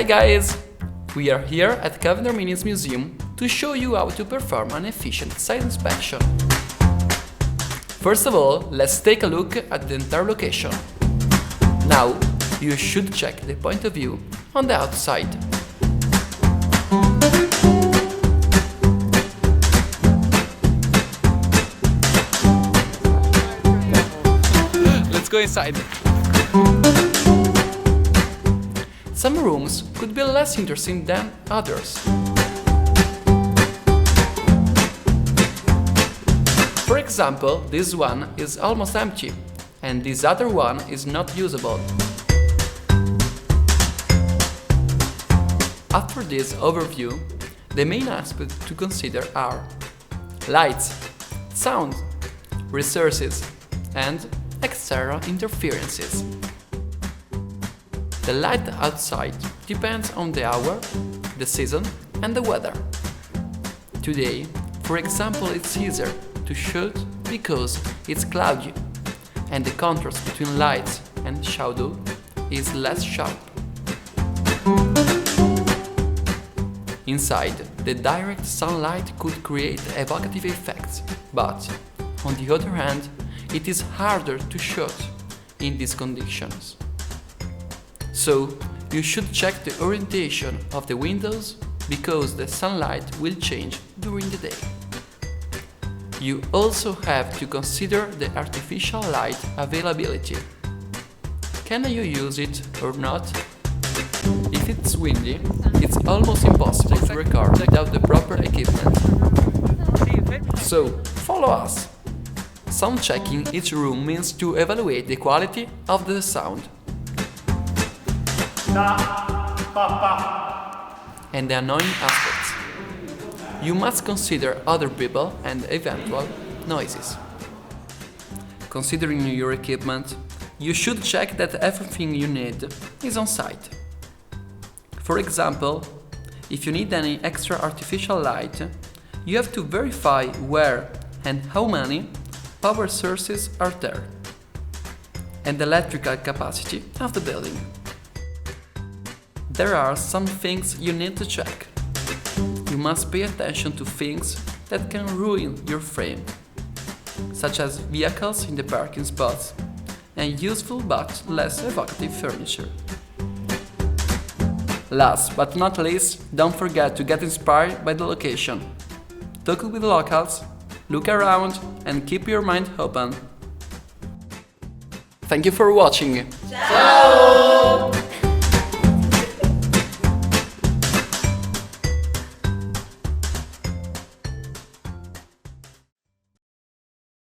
guys! We are here at Cavender Minis Museum to show you how to perform an efficient site inspection. First of all, let's take a look at the entire location. Now, you should check the point of view on the outside. Let's go inside. Some rooms could be less interesting than others. For example, this one is almost empty, and this other one is not usable. After this overview, the main aspects to consider are lights, sound, resources, and external interferences. The light outside depends on the hour, the season, and the weather. Today, for example, it's easier to shoot because it's cloudy, and the contrast between light and shadow is less sharp. Inside, the direct sunlight could create evocative effects, but, on the other hand, it is harder to shoot in these conditions. So, you should check the orientation of the windows because the sunlight will change during the day. You also have to consider the artificial light availability. Can you use it or not? If it's windy, it's almost impossible to record without the proper equipment. So, follow us! Sound checking each room means to evaluate the quality of the sound and the annoying aspects. You must consider other people and eventual noises. Considering your equipment, you should check that everything you need is on site. For example, if you need any extra artificial light, you have to verify where and how many power sources are there, and the electrical capacity of the building. There are some things you need to check. You must pay attention to things that can ruin your frame, such as vehicles in the parking spots and useful but less evocative furniture. Last but not least, don't forget to get inspired by the location. Talk with locals, look around and keep your mind open. Thank you for watching! Ciao!